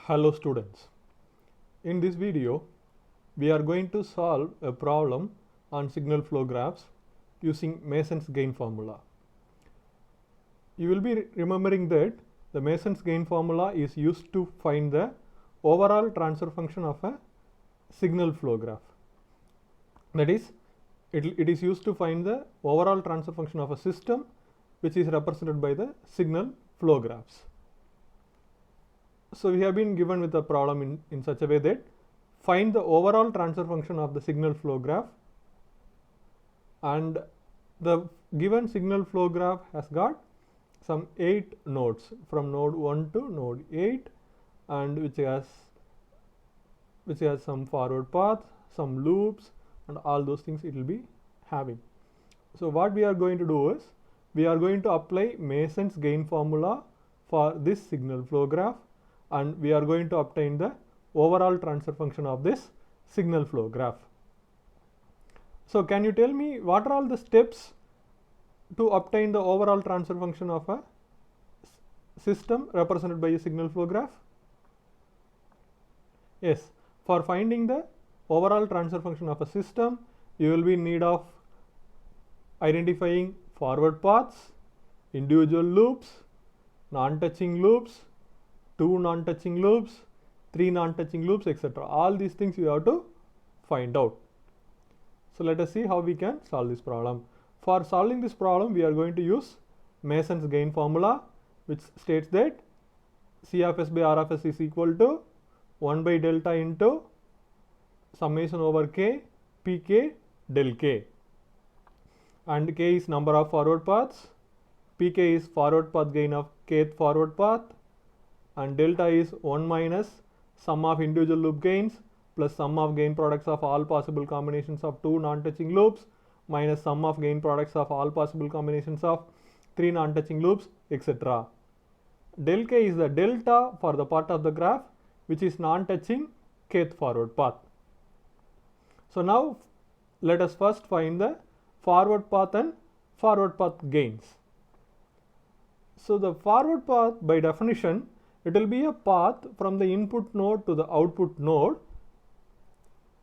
Hello students. In this video, we are going to solve a problem on signal flow graphs using Mason's gain formula. You will be remembering that the Mason's gain formula is used to find the overall transfer function of a signal flow graph. That is, it is used to find the overall transfer function of a system which is represented by the signal flow graphs. So we have been given with a problem in such a way that find the overall transfer function of the signal flow graph, and the given signal flow graph has got some 8 nodes from node 1 to node 8, and which has some forward path, some loops, and all those things it will be having. So what we are going to do is we are going to apply Mason's gain formula for this signal flow graph, and we are going to obtain the overall transfer function of this signal flow graph. So can you tell me what are all the steps to obtain the overall transfer function of a system represented by a signal flow graph? Yes, for finding the overall transfer function of a system, you will be in need of identifying forward paths, individual loops, non-touching loops, 2 non-touching loops, 3 non-touching loops, etc. All these things you have to find out. So let us see how we can solve this problem. For solving this problem, we are going to use Mason's gain formula, which states that C of S by R of S is equal to 1 by delta into summation over K Pk del K, and K is number of forward paths, Pk is forward path gain of kth forward path, and delta is 1 minus sum of individual loop gains plus sum of gain products of all possible combinations of 2 non-touching loops minus sum of gain products of all possible combinations of 3 non-touching loops, etc. Del K is the delta for the part of the graph which is non-touching kth forward path. So now let us first find the forward path and forward path gains. So the forward path, by definition, it will be a path from the input node to the output node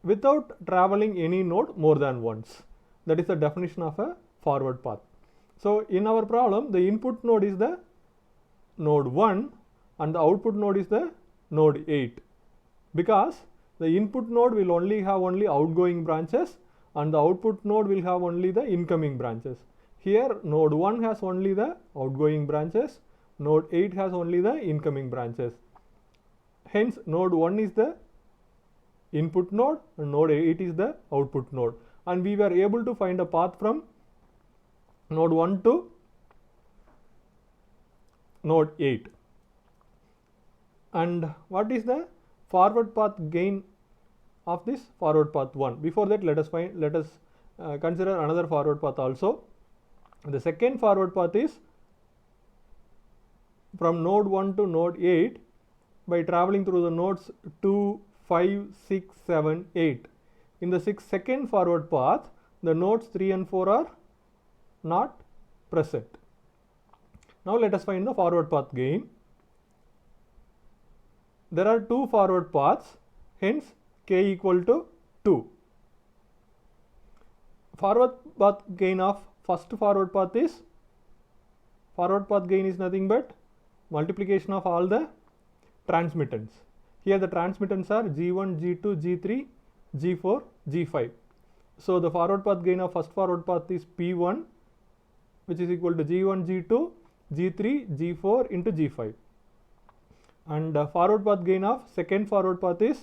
without traveling any node more than once. That is the definition of a forward path. So in our problem, the input node is the node 1 and the output node is the node 8, because the input node will only have outgoing branches and the output node will have only the incoming branches. Here node 1 has only the outgoing branches, node 8 has only the incoming branches. Hence node 1 is the input node and node 8 is the output node, and we were able to find a path from node 1 to node 8. And what is the forward path gain of this forward path 1? Before that, let us consider another forward path also. The second forward path is from node 1 to node 8 by traveling through the nodes 2, 5, 6, 7, 8. In the second forward path, the nodes 3 and 4 are not present. Now let us find the forward path gain. There are 2 forward paths, hence K equal to 2. Forward path gain of first forward path is nothing but multiplication of all the transmittance. Here the transmittance are G1, G2, G3, G4, G5. So the forward path gain of first forward path is P1, which is equal to G1, G2, G3, G4 into G5. And forward path gain of second forward path is,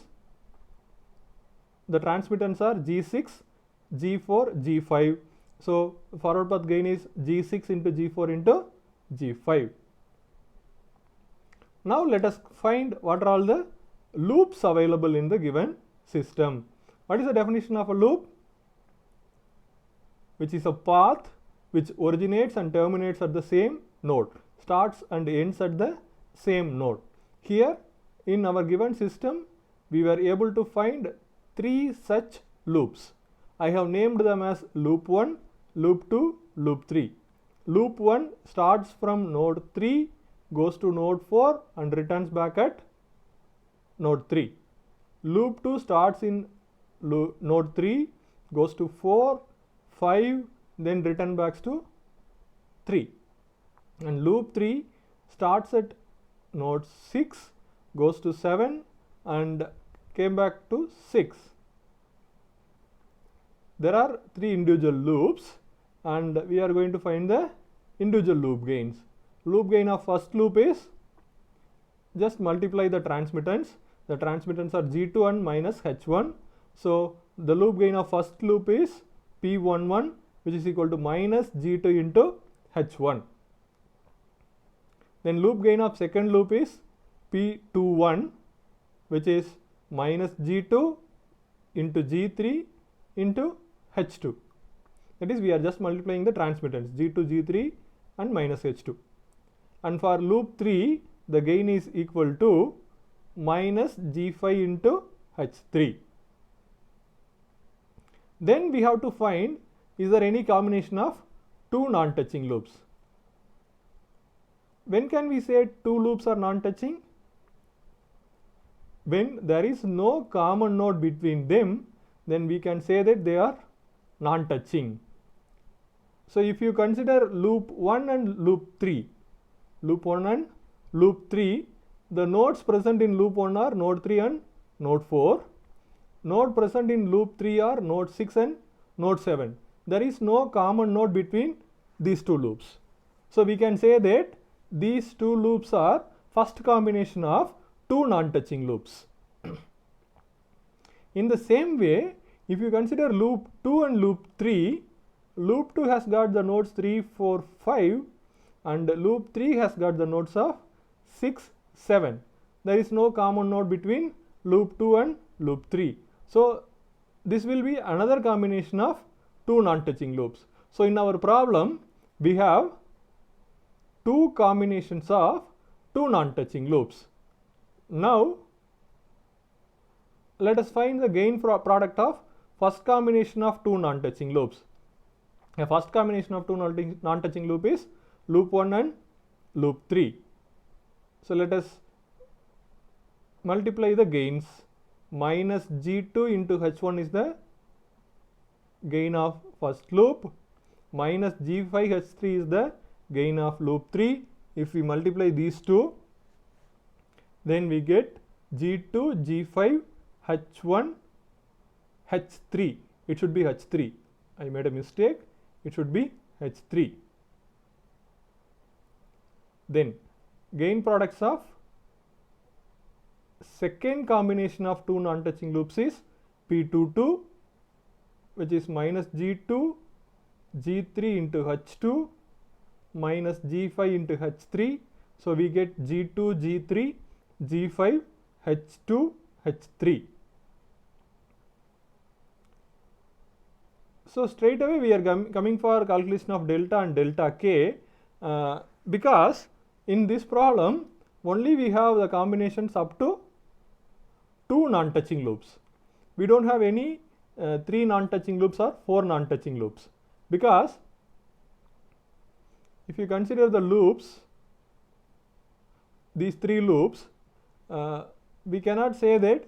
the transmittance are G6, G4, G5. So forward path gain is G6 into G4 into G5. Now let us find what are all the loops available in the given system. What is the definition of a loop? Which is a path which originates and terminates at the same node, starts and ends at the same node. Here in our given system, we were able to find 3 such loops. I have named them as loop 1, loop 2, loop 3. Loop 1 starts from node 3, goes to node 4 and returns back at node 3. Loop 2 starts in node 3, goes to 4, 5, then return back to 3. And loop 3 starts at node 6, goes to 7 and came back to 6. There are 3 individual loops and we are going to find the individual loop gains. Loop gain of first loop is, just multiply the transmittance. The transmittance are G2 and minus H1. So the loop gain of first loop is P11, which is equal to minus G2 into H1. Then loop gain of second loop is P21, which is minus G2 into G3 into H2. That is, we are just multiplying the transmittance G2, G3 and minus H2. And for loop 3, the gain is equal to minus G5 into H3. Then we have to find, is there any combination of 2 non-touching loops? When can we say 2 loops are non-touching? When there is no common node between them, then we can say that they are non-touching. So if you consider loop 1 and loop 3, loop 1 and loop 3, the nodes present in loop 1 are node 3 and node 4. Node present in loop 3 are node 6 and node 7. There is no common node between these 2 loops. So we can say that these 2 loops are first combination of 2 non-touching loops. In the same way, if you consider loop 2 and loop 3, loop 2 has got the nodes 3, 4, 5 and loop 3 has got the nodes of 6, 7. There is no common node between loop 2 and loop 3. So this will be another combination of 2 non-touching loops. So in our problem, we have 2 combinations of 2 non-touching loops. Now let us find the gain product of first combination of 2 non-touching loops. A first combination of 2 non-touching loop is loop 1 and loop 3. So let us multiply the gains. Minus G2 into H1 is the gain of first loop, minus G5 H3 is the gain of loop 3. If we multiply these two, then we get G2, G5, H1, H3. It should be H3. I made a mistake. It should be H3. Then gain products of second combination of 2 non-touching loops is P22, which is minus G2, G3 into H2 minus G5 into H3. So we get G2, G3, G5, H2, H3. So straight away we are coming for calculation of delta and delta K because in this problem only we have the combinations up to 2 non-touching loops. We don't have any 3 non-touching loops or 4 non-touching loops, because if you consider the loops, these 3 loops, we cannot say that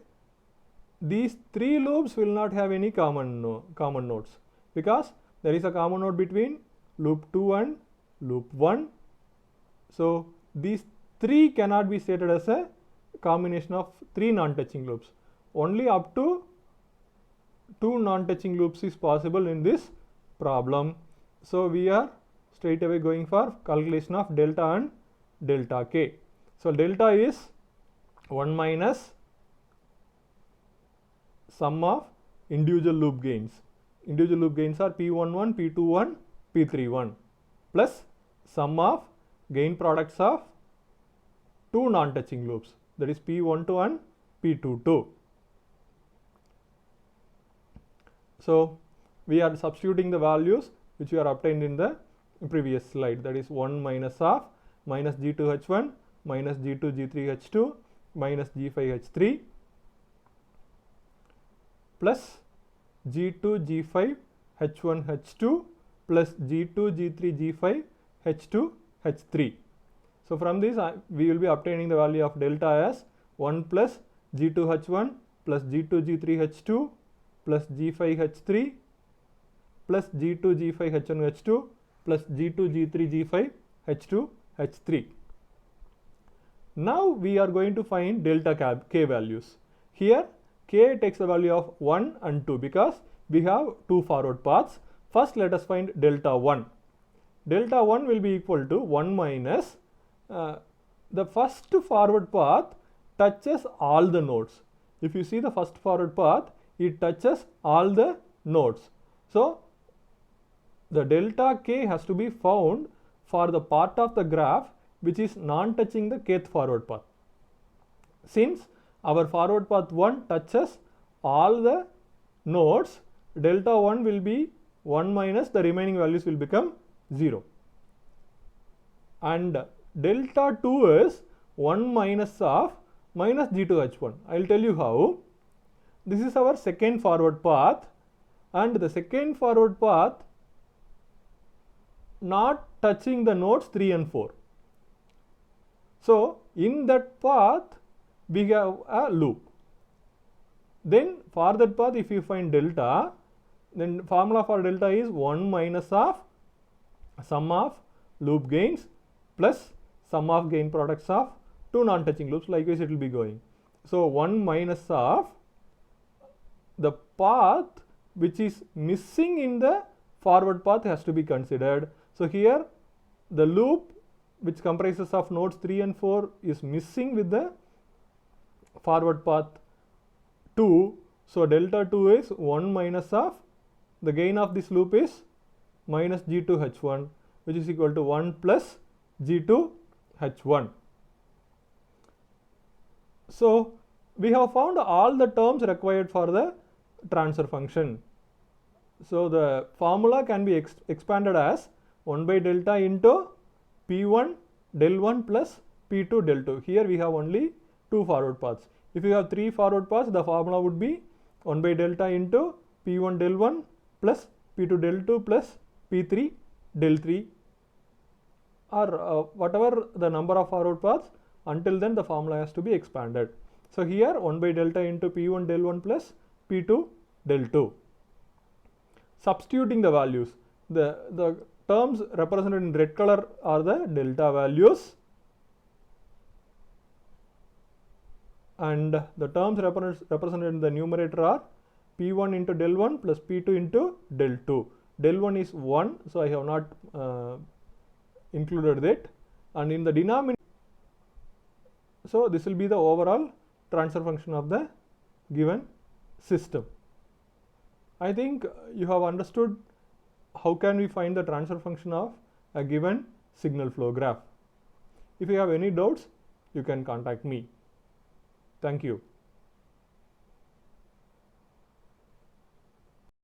these 3 loops will not have any common nodes, because there is a common node between loop 2 and loop 1. So these 3 cannot be stated as a combination of 3 non-touching loops. Only up to 2 non-touching loops is possible in this problem. So we are straight away going for calculation of delta and delta K. So delta is 1 minus sum of individual loop gains. Individual loop gains are P11, P21, P31 plus sum of gain products of 2 non-touching loops, that is P12 and P22. So we are substituting the values which we are obtained in the previous slide, that is 1 minus of minus G2 H1 minus G2 G3 H2 minus G5 H3 plus G2 G5 H1 H2 plus G2 G3 G5 H2 H3. So from this we will be obtaining the value of delta as 1 plus G2H1 plus G2G3H2 plus G5H3 plus G2G5H1H2 plus G2G3G5H2 H3. Now we are going to find delta K values. Here K takes the value of 1 and 2 because we have two forward paths. First let us find delta 1. Delta 1 will be equal to 1 minus the first forward path touches all the nodes. If you see the first forward path, it touches all the nodes. So the delta K has to be found for the part of the graph which is non-touching the kth forward path. Since our forward path 1 touches all the nodes, delta 1 will be 1 minus the remaining values will become 0. And delta 2 is 1 minus of minus G2H1. I will tell you how. This is our second forward path, and the second forward path not touching the nodes 3 and 4. So in that path we have a loop. Then for that path, if you find delta, then formula for delta is 1 minus of sum of loop gains plus sum of gain products of two non-touching loops. Likewise it will be going. So 1 minus of the path which is missing in the forward path has to be considered. So here the loop which comprises of nodes 3 and 4 is missing with the forward path 2. So delta 2 is 1 minus of the gain of this loop is minus G2H1, which is equal to 1 plus G2H1. So we have found all the terms required for the transfer function. So the formula can be expanded as 1 by delta into P1 del 1 plus P2 del 2. Here we have only two forward paths. If you have three forward paths, the formula would be 1 by delta into P1 del 1 plus P2 del 2 plus P3 del 3, or whatever the number of forward paths. Until then the formula has to be expanded. So here 1 by delta into P1 del 1 plus P2 del 2. Substituting the values, the terms represented in red color are the delta values, and the terms represented in the numerator are P1 into del 1 plus P2 into del 2. Del 1 is 1, so I have not included it, and in the denominator, so this will be the overall transfer function of the given system. I think you have understood how can we find the transfer function of a given signal flow graph. If you have any doubts, you can contact me. Thank you.